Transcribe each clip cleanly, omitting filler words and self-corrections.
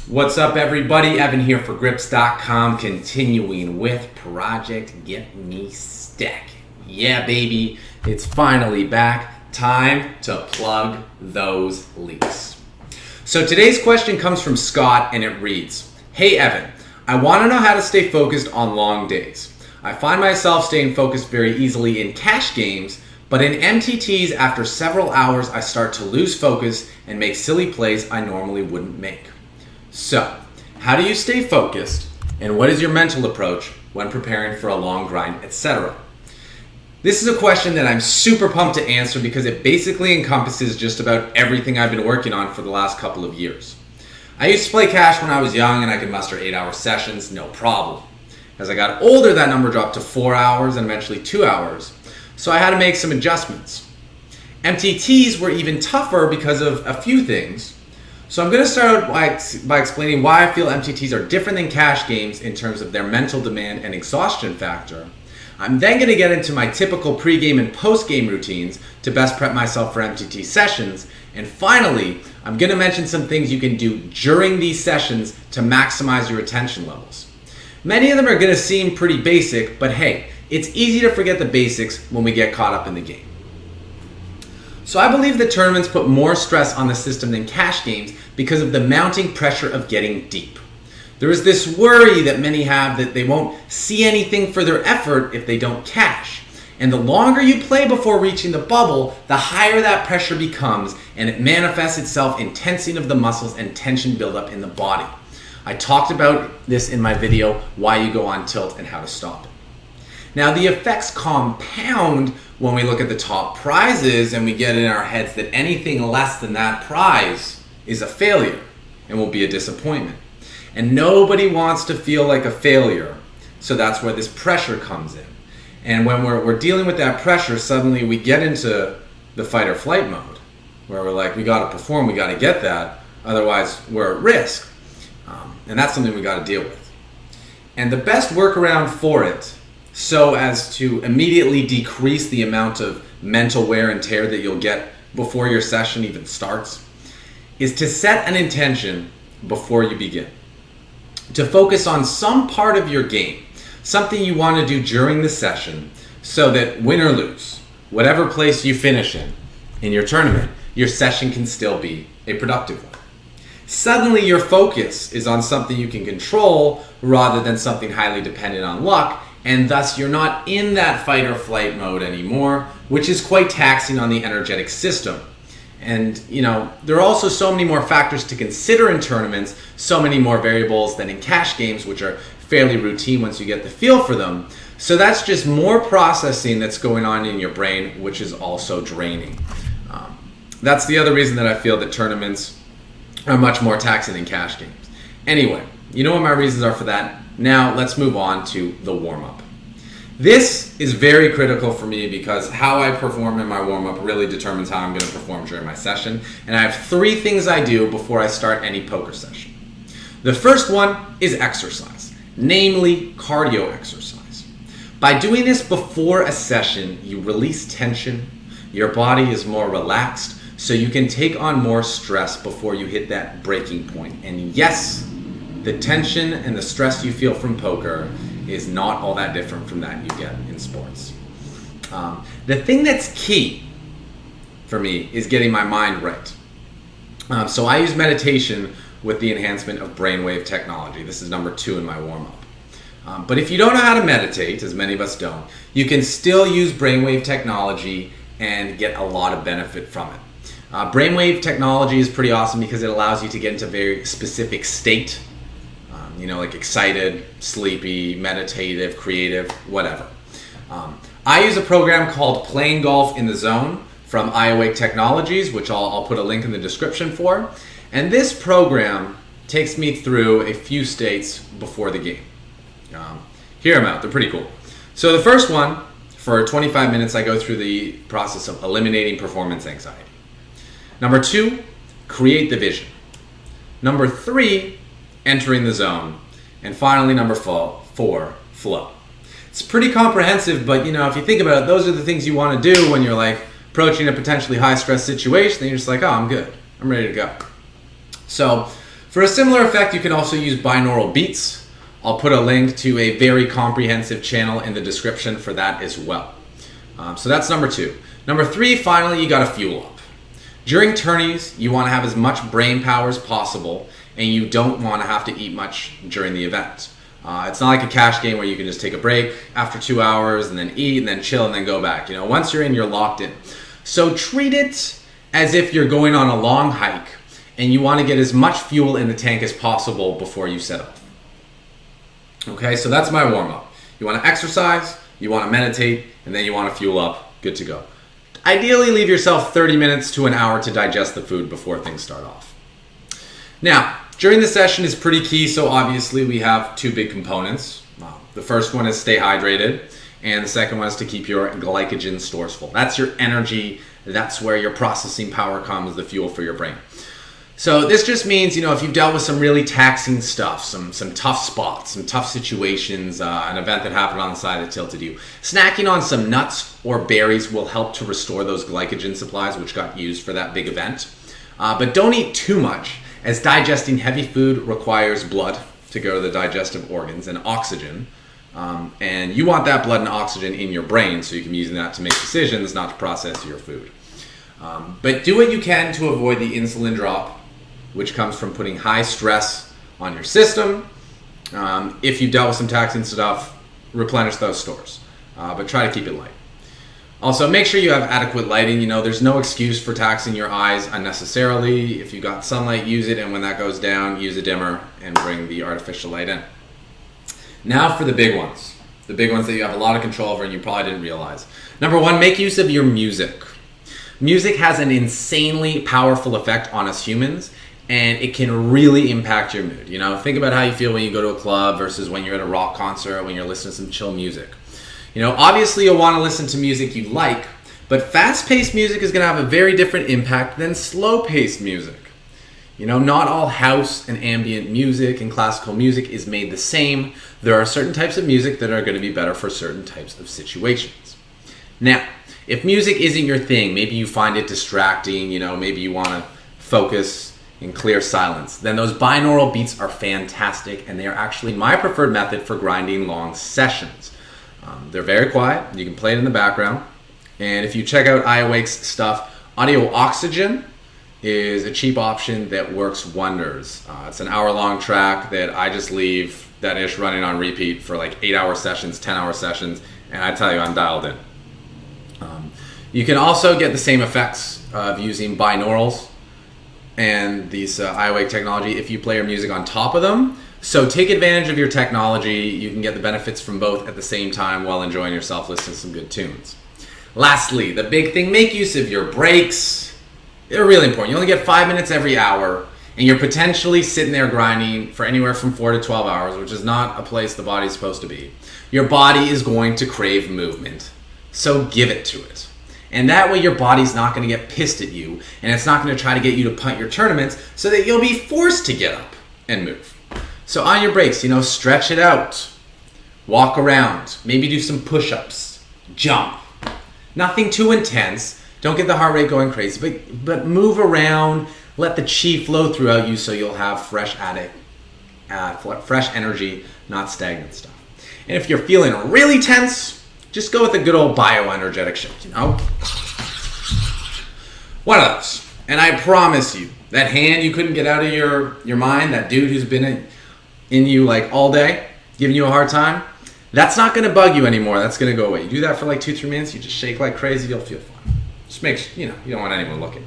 What's up, everybody? Evan here for Grips.com, continuing with Project Get Me Stackin. Yeah, baby, it's finally back. Time to plug those leaks. So today's question comes from Scott, and it reads, Hey, Evan, I want to know how to stay focused on long days. I find myself staying focused very easily in cash games, but in MTTs, after several hours, I start to lose focus and make silly plays I normally wouldn't make. So, how do you stay focused, and what is your mental approach when preparing for a long grind, etc.? This is a question that I'm super pumped to answer because it basically encompasses just about everything I've been working on for the last couple of years. I used to play cash when I was young and I could muster 8-hour sessions, no problem. As I got older, that number dropped to 4 hours and eventually 2 hours, so I had to make some adjustments. MTTs were even tougher because of a few things. So I'm going to start by explaining why I feel MTTs are different than cash games in terms of their mental demand and exhaustion factor. I'm then going to get into my typical pre-game and post-game routines to best prep myself for MTT sessions. And finally, I'm going to mention some things you can do during these sessions to maximize your attention levels. Many of them are going to seem pretty basic, but hey, it's easy to forget the basics when we get caught up in the game. So I believe that tournaments put more stress on the system than cash games because of the mounting pressure of getting deep. There is this worry that many have that they won't see anything for their effort if they don't cash. And the longer you play before reaching the bubble, the higher that pressure becomes, and it manifests itself in tensing of the muscles and tension buildup in the body. I talked about this in my video, Why You Go on Tilt and How to Stop It. Now, the effects compound when we look at the top prizes and we get in our heads that anything less than that prize is a failure and will be a disappointment. And nobody wants to feel like a failure, so that's where this pressure comes in. And when we're dealing with that pressure, suddenly we get into the fight or flight mode, where we're like, we got to perform, we got to get that, otherwise we're at risk. And that's something we got to deal with. And the best workaround for it, so as to immediately decrease the amount of mental wear and tear that you'll get before your session even starts, is to set an intention before you begin. To focus on some part of your game, something you want to do during the session, so that win or lose, whatever place you finish in your tournament, your session can still be a productive one. Suddenly your focus is on something you can control rather than something highly dependent on luck, and thus you're not in that fight or flight mode anymore, which is quite taxing on the energetic system. And there are also so many more factors to consider in tournaments, so many more variables than in cash games, which are fairly routine once you get the feel for them. So that's just more processing that's going on in your brain, which is also draining. That's the other reason that I feel that tournaments are much more taxing than cash games. Anyway, you know what my reasons are for that. Now let's move on to the warm-up. This is very critical for me because how I perform in my warm-up really determines how I'm going to perform during my session. And I have 3 things I do before I start any poker session. The first one is exercise, namely cardio exercise. By doing this before a session, you release tension, your body is more relaxed, so you can take on more stress before you hit that breaking point. And yes, the tension and the stress you feel from poker is not all that different from that you get in sports. The thing that's key for me is getting my mind right. So I use meditation with the enhancement of brainwave technology. This is number 2 in my warm-up. But if you don't know how to meditate, as many of us don't, you can still use brainwave technology and get a lot of benefit from it. Brainwave technology is pretty awesome because it allows you to get into a very specific state, like excited, sleepy, meditative, creative, whatever. I use a program called Playing Golf in the Zone from iAwake Technologies, which I'll put a link in the description for. And this program takes me through a few states before the game. Hear them out, they're pretty cool. So the first one, for 25 minutes, I go through the process of eliminating performance anxiety. Number 2, create the vision. Number 3, entering the zone. And finally, number 4, flow. It's pretty comprehensive, but if you think about it, those are the things you want to do when you're like approaching a potentially high stress situation, and you're just like, oh, I'm good. I'm ready to go. So For a similar effect, you can also use binaural beats. I'll put a link to a very comprehensive channel in the description for that as well. So that's number 2. Number 3, finally, you gotta fuel up. During tourneys, you wanna have as much brain power as possible, and you don't wanna have to eat much during the event. It's not like a cash game where you can just take a break after 2 hours and then eat and then chill and then go back. You know, once you're in, you're locked in. So treat it as if you're going on a long hike and you want to get as much fuel in the tank as possible before you set off. Okay, so that's my warm-up. You want to exercise, you want to meditate, and then you want to fuel up. Good to go. Ideally, leave yourself 30 minutes to an hour to digest the food before things start off. Now, during the session is pretty key, so obviously we have 2 big components. The first one is stay hydrated, and the second one is to keep your glycogen stores full. That's your energy, that's where your processing power comes, the fuel for your brain. So this just means, if you've dealt with some really taxing stuff, some tough spots, some tough situations, an event that happened on the side that tilted you, snacking on some nuts or berries will help to restore those glycogen supplies which got used for that big event. But don't eat too much, as digesting heavy food requires blood to go to the digestive organs and oxygen. And you want that blood and oxygen in your brain so you can be using that to make decisions, not to process your food. But do what you can to avoid the insulin drop, which comes from putting high stress on your system. If you've dealt with some taxing stuff, replenish those stores, but try to keep it light. Also, make sure you have adequate lighting. There's no excuse for taxing your eyes unnecessarily. If you got sunlight, use it, and when that goes down, use a dimmer and bring the artificial light in. Now for the big ones that you have a lot of control over and you probably didn't realize. Number 1, make use of your music. Music has an insanely powerful effect on us humans, and it can really impact your mood. Think about how you feel when you go to a club versus when you're at a rock concert, when you're listening to some chill music. Obviously you'll want to listen to music you like, but fast-paced music is going to have a very different impact than slow-paced music. Not all house and ambient music and classical music is made the same. There are certain types of music that are going to be better for certain types of situations. Now, if music isn't your thing, maybe you find it distracting, maybe you want to focus in clear silence, then those binaural beats are fantastic, and they are actually my preferred method for grinding long sessions. They're very quiet. You can play it in the background. And if you check out iAwake's stuff, Audio Oxygen is a cheap option that works wonders. It's an hour-long track that I just leave that ish running on repeat for like 8-hour sessions, 10-hour sessions, and I tell you, I'm dialed in. You can also get the same effects of using binaurals and these iAwake technology if you play your music on top of them. So take advantage of your technology. You can get the benefits from both at the same time while enjoying yourself listening to some good tunes. Lastly, the big thing, make use of your breaks. They're really important. You only get 5 minutes every hour, and you're potentially sitting there grinding for anywhere from 4 to 12 hours, which is not a place the body's supposed to be. Your body is going to crave movement, so give it to it. And that way your body's not going to get pissed at you, and it's not going to try to get you to punt your tournaments so that you'll be forced to get up and move. So on your breaks, stretch it out. Walk around. Maybe do some push-ups. Jump. Nothing too intense. Don't get the heart rate going crazy, but move around. Let the chi flow throughout you so you'll have fresh energy, not stagnant stuff. And if you're feeling really tense, just go with a good old bioenergetic shift, One of those. And I promise you, that hand you couldn't get out of your mind, that dude who's been in you like all day, giving you a hard time, that's not going to bug you anymore. That's going to go away. You do that for like 2-3 minutes, you just shake like crazy, you'll feel fine. Just make sure, you don't want anyone looking.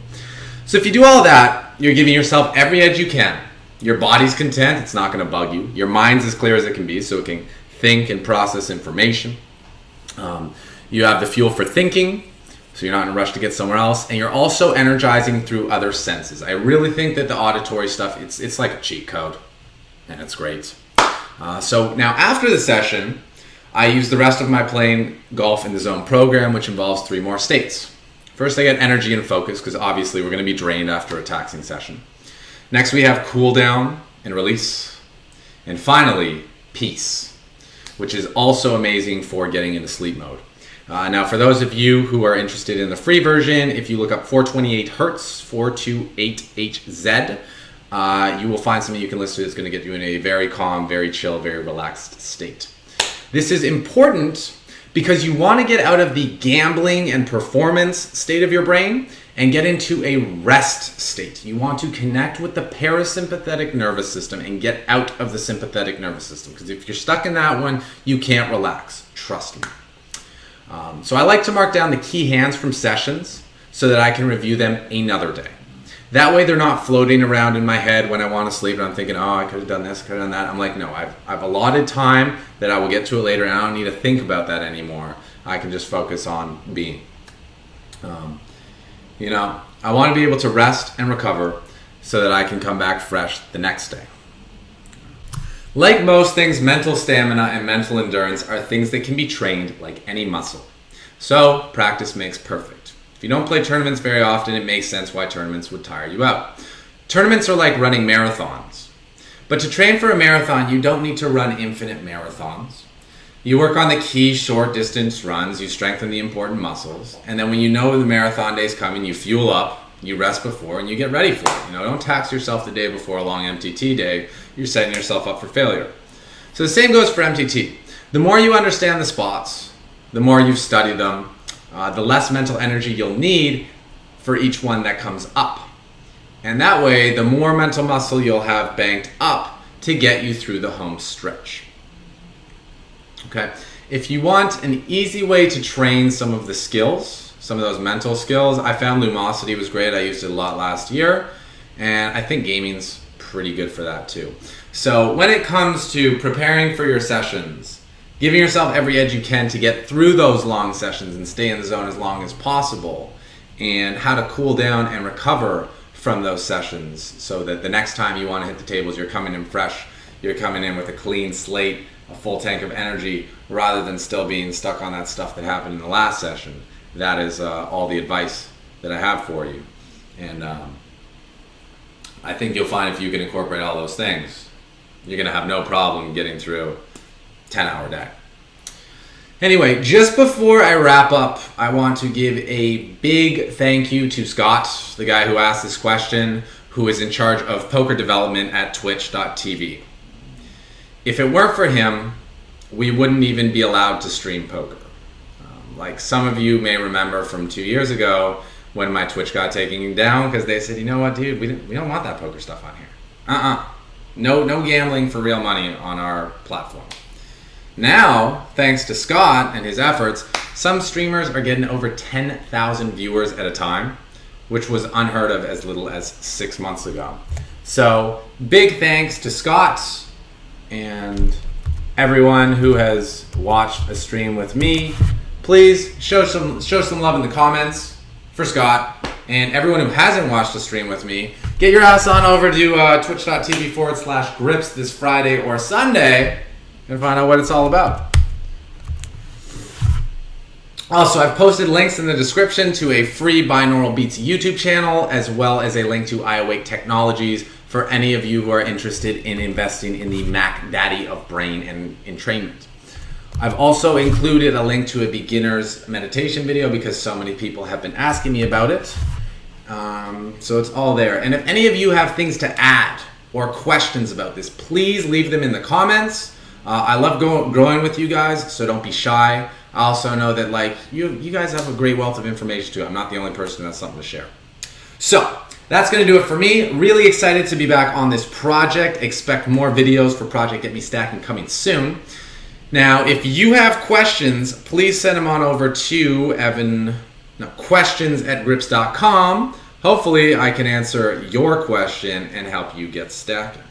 So if you do all that, you're giving yourself every edge you can. Your body's content, it's not going to bug you. Your mind's as clear as it can be, so it can think and process information. You have the fuel for thinking, so you're not in a rush to get somewhere else, and you're also energizing through other senses. I really think that the auditory stuff, it's like a cheat code, and it's great. So now after the session, I use the rest of my Playing Golf in the Zone program, which involves 3 more states. First, I get energy and focus, because obviously we're going to be drained after a taxing session. Next, we have cool down and release. And finally, peace, which is also amazing for getting into sleep mode. Now, for those of you who are interested in the free version, if you look up 428 Hertz, 428HZ, you will find something you can listen to that's going to get you in a very calm, very chill, very relaxed state. This is important because you want to get out of the gambling and performance state of your brain and get into a rest state. You want to connect with the parasympathetic nervous system and get out of the sympathetic nervous system, because if you're stuck in that one, you can't relax. Trust me. So I like to mark down the key hands from sessions so that I can review them another day. That way they're not floating around in my head when I want to sleep and I'm thinking, oh, I could have done this, could have done that. I'm like, no, I've allotted time that I will get to it later, and I don't need to think about that anymore. I can just focus on being. I want to be able to rest and recover so that I can come back fresh the next day. Like most things, mental stamina and mental endurance are things that can be trained like any muscle. So practice makes perfect. If you don't play tournaments very often, it makes sense why tournaments would tire you out. Tournaments are like running marathons. But to train for a marathon, you don't need to run infinite marathons. You work on the key short distance runs, you strengthen the important muscles, and then when you know the marathon day's coming, you fuel up, you rest before, and you get ready for it. Don't tax yourself the day before a long MTT day. You're setting yourself up for failure. So the same goes for MTT. The more you understand the spots, the more you've studied them, the less mental energy you'll need for each one that comes up. And that way, the more mental muscle you'll have banked up to get you through the home stretch. Okay, if you want an easy way to train some of the skills, some of those mental skills, I found Lumosity was great. I used it a lot last year, and I think gaming's pretty good for that too. So when it comes to preparing for your sessions, giving yourself every edge you can to get through those long sessions and stay in the zone as long as possible, and how to cool down and recover from those sessions so that the next time you want to hit the tables, you're coming in fresh, you're coming in with a clean slate, a full tank of energy, rather than still being stuck on that stuff that happened in the last session. That is all the advice that I have for you. And I think you'll find if you can incorporate all those things, you're going to have no problem getting through a 10-hour day. Anyway, just before I wrap up, I want to give a big thank you to Scott, the guy who asked this question, who is in charge of poker development at twitch.tv. If it weren't for him, we wouldn't even be allowed to stream poker. Like some of you may remember from 2 years ago when my Twitch got taken down because they said, you know what, dude, we don't want that poker stuff on here. No gambling for real money on our platform. Now, thanks to Scott and his efforts, some streamers are getting over 10,000 viewers at a time, which was unheard of as little as 6 months ago. So big thanks to Scott and everyone who has watched a stream with me. Please show some love in the comments for Scott, and everyone who hasn't watched a stream with me, get your ass on over to twitch.tv/grips this Friday or Sunday and find out what it's all about. Also, I've posted links in the description to a free binaural beats YouTube channel, as well as a link to iAwake Technologies for any of you who are interested in investing in the Mac Daddy of brain and entrainment. I've also included a link to a beginner's meditation video because so many people have been asking me about it. So it's all there. And if any of you have things to add or questions about this, please leave them in the comments. I love growing with you guys, so don't be shy. I also know that you guys have a great wealth of information too. I'm not the only person that's something to share. So that's going to do it for me. Really excited to be back on this project. Expect more videos for Project Get Me Stackin coming soon. Now, if you have questions, please send them on over to questions@grips.com. Hopefully, I can answer your question and help you get stacking.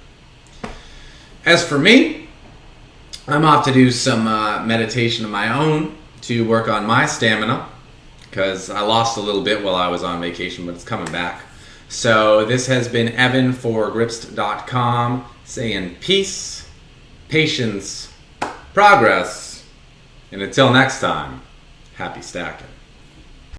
As for me, I'm off to do some meditation of my own to work on my stamina because I lost a little bit while I was on vacation, but it's coming back. So this has been Evan for grips.com saying peace, patience, progress, and until next time, happy stacking.